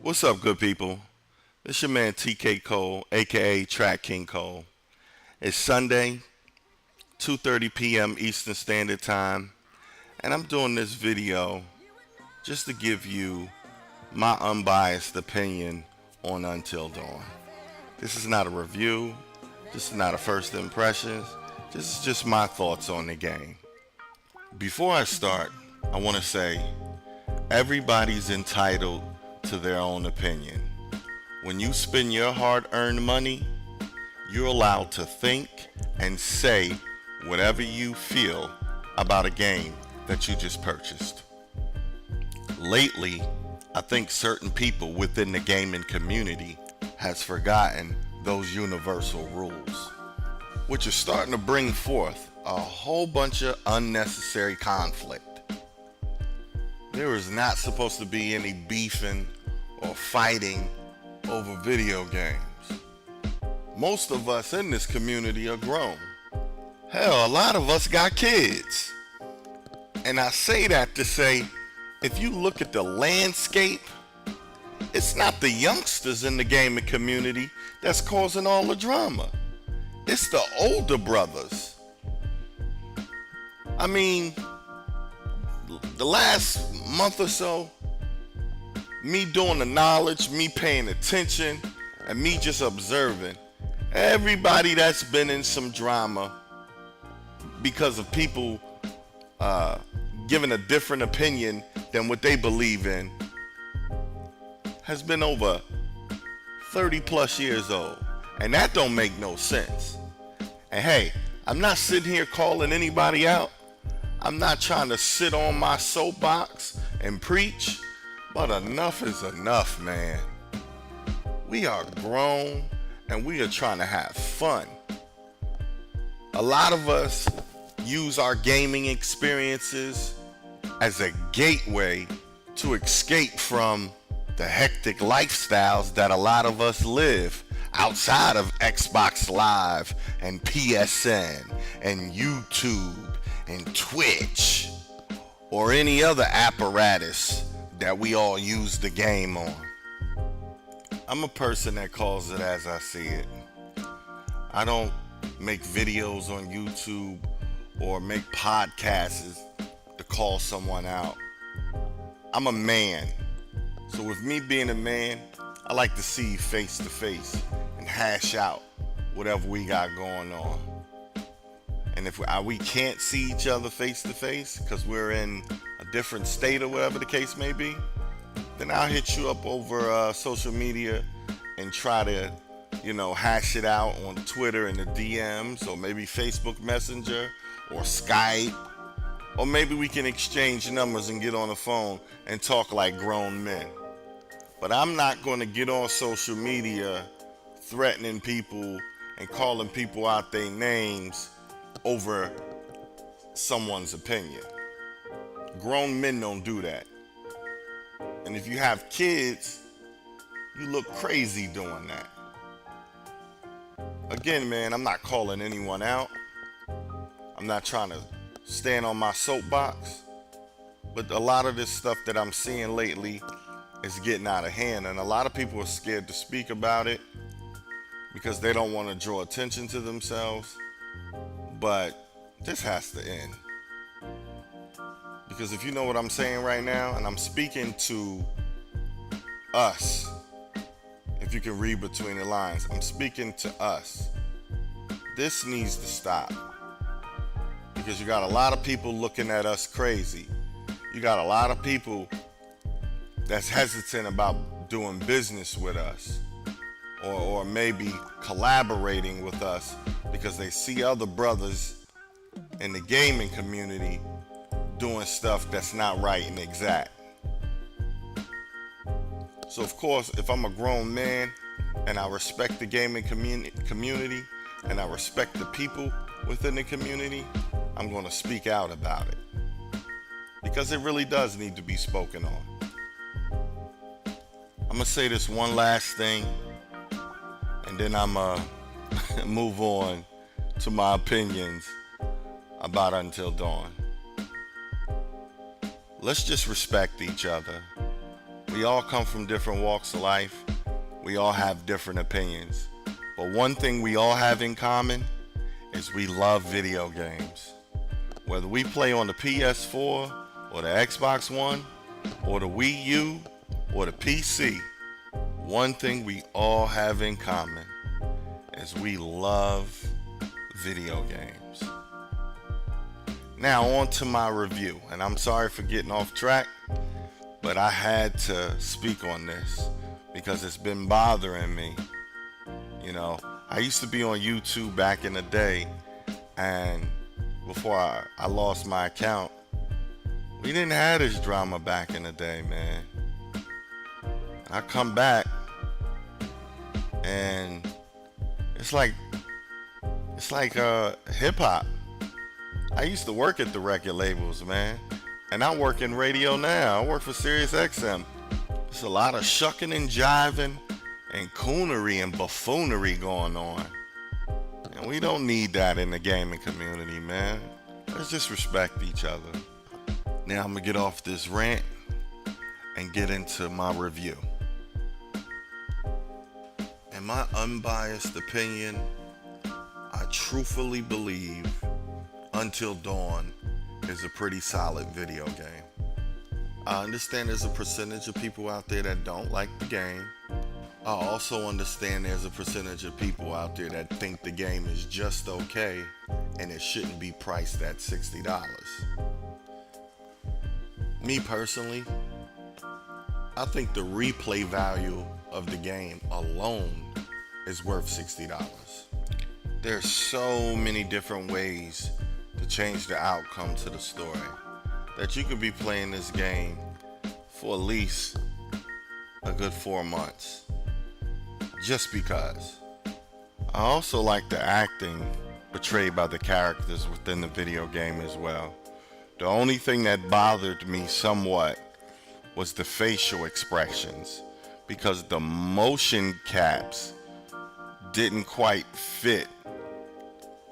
What's up, good people? This your man TK Cole, aka Track King Cole. It's Sunday, 2:30 p.m. Eastern Standard Time, and I'm doing this video just to give you my unbiased opinion on Until Dawn. This is not a review, this is not a first impressions, this is just my thoughts on the game. Before I start, I want to say everybody's entitled to their own opinion. When you spend your hard-earned money, you're allowed to think and say whatever you feel about a game that you just purchased. Lately, I think certain people within the gaming community has forgotten those universal rules, which is starting to bring forth a whole bunch of unnecessary conflict. There is not supposed to be any beefing or fighting over video games. Most of us in this community are grown. Hell, a lot of us got kids. And I say that to say, if you look at the landscape, it's not the youngsters in the gaming community that's causing all the drama. It's the older brothers. I mean, the last month or so, me doing the knowledge, me paying attention, and me just observing, everybody that's been in some drama because of people giving a different opinion than what they believe in has been over 30 plus years old. And that don't make no sense. And hey, I'm not sitting here calling anybody out. I'm not trying to sit on my soapbox and preach, but enough is enough, man. We are grown and we are trying to have fun. A lot of us use our gaming experiences as a gateway to escape from the hectic lifestyles that a lot of us live outside of Xbox Live and PSN and YouTube and Twitch or any other apparatus that we all use the game on. I'm a person that calls it as I see it. I don't make videos on YouTube or make podcasts to call someone out. I'm a man. So with me being a man, I like to see you face to face and hash out whatever we got going on. And if we can't see each other face to face because we're in a different state or whatever the case may be, then I'll hit you up over social media and try to, hash it out on Twitter in the DMs or maybe Facebook Messenger or Skype. Or maybe we can exchange numbers and get on the phone and talk like grown men. But I'm not going to get on social media threatening people and calling people out their names over someone's opinion. Grown men don't do that. And if you have kids, you look crazy doing that. Again, man, I'm not calling anyone out. I'm not trying to stand on my soapbox. But a lot of this stuff that I'm seeing lately is getting out of hand. And a lot of people are scared to speak about it because they don't want to draw attention to themselves. But this has to end. Because if you know what I'm saying right now, and I'm speaking to us, if you can read between the lines, I'm speaking to us. This needs to stop. Because you got a lot of people looking at us crazy. You got a lot of people that's hesitant about doing business with us. Or maybe collaborating with us because they see other brothers in the gaming community doing stuff that's not right and exact. So of course, if I'm a grown man and I respect the gaming community and I respect the people within the community, I'm going to speak out about it. Because it really does need to be spoken on. I'm going to say this one last thing and then I'm going to move on to my opinions about Until Dawn. Let's just respect each other. We all come from different walks of life. We all have different opinions. But one thing we all have in common is we love video games. Whether we play on the PS4 or the Xbox One or the Wii U or the PC, one thing we all have in common is we love video games. Now on to my review, and I'm sorry for getting off track, but I had to speak on this because it's been bothering me. You know, I used to be on YouTube back in the day, and before I lost my account, we didn't have this drama back in the day, man. I come back and it's like hip hop. I used to work at the record labels, man, and I work in radio now. I work for Sirius XM. There's a lot of shucking and jiving and coonery and buffoonery going on, and we don't need that in the gaming community, man. Let's just respect each other. Now I'm gonna get off this rant and get into my review. In my unbiased opinion, I truthfully believe Until Dawn is a pretty solid video game. I understand there's a percentage of people out there that don't like the game. I also understand there's a percentage of people out there that think the game is just okay and it shouldn't be priced at $60. Me personally, I think the replay value of the game alone is worth $60. There's so many different ways to change the outcome to the story that you could be playing this game for at least a good 4 months just because. I also like the acting portrayed by the characters within the video game as well. The only thing that bothered me somewhat was the facial expressions, because the motion caps didn't quite fit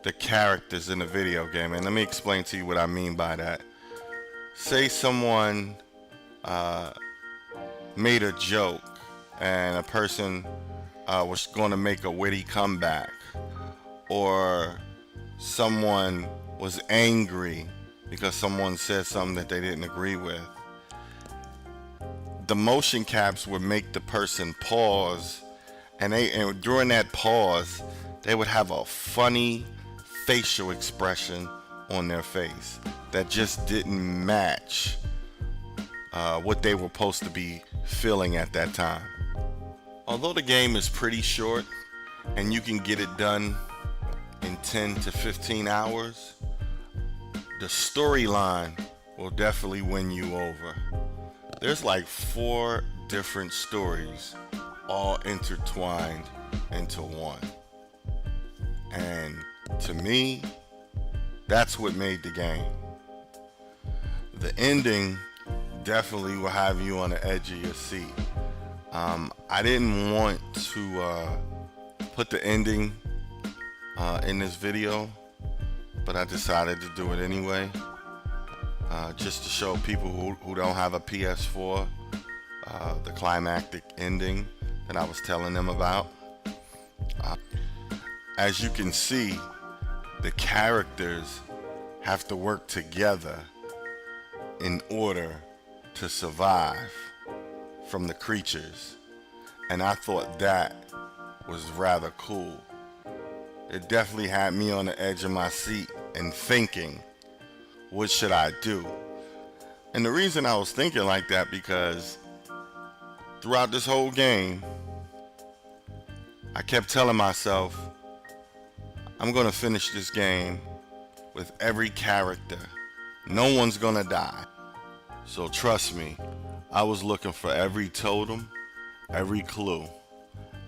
the characters in the video game. And let me explain to you what I mean by that. Say someone made a joke and a person was going to make a witty comeback, or someone was angry because someone said something that they didn't agree with. The motion caps would make the person pause, and during that pause they would have a funny facial expression on their face that just didn't match what they were supposed to be feeling at that time. Although the game is pretty short and you can get it done in 10 to 15 hours, the storyline will definitely win you over. There's like 4 different stories all intertwined into one. And to me, that's what made the game. The ending definitely will have you on the edge of your seat. I didn't want to put the ending in this video, but I decided to do it anyway, just to show people who don't have a PS4 the climactic ending that I was telling them about. As you can see, the characters have to work together in order to survive from the creatures, and I thought that was rather cool. It definitely had me on the edge of my seat and thinking, what should I do? And the reason I was thinking like that, because throughout this whole game I kept telling myself, I'm gonna finish this game with every character. No one's gonna die. So trust me, I was looking for every totem, every clue.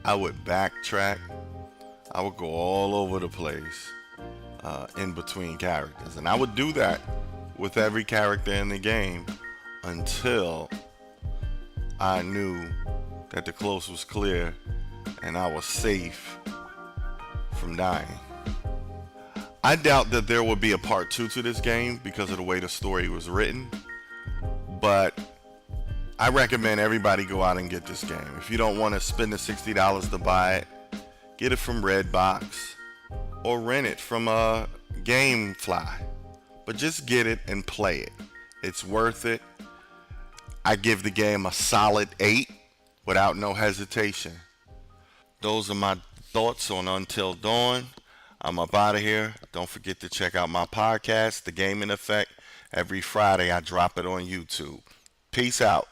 I would backtrack. I would go all over the place in between characters. And I would do that with every character in the game until I knew that the coast was clear and I was safe from dying. I doubt that there will be a part 2 to this game because of the way the story was written, but I recommend everybody go out and get this game. If you don't want to spend the $60 to buy it, get it from Redbox or rent it from GameFly. But just get it and play it. It's worth it. I give the game a solid 8 without no hesitation. Those are my thoughts on Until Dawn. I'm up out of here. Don't forget to check out my podcast, The Gaming Effect. Every Friday I drop it on YouTube. Peace out.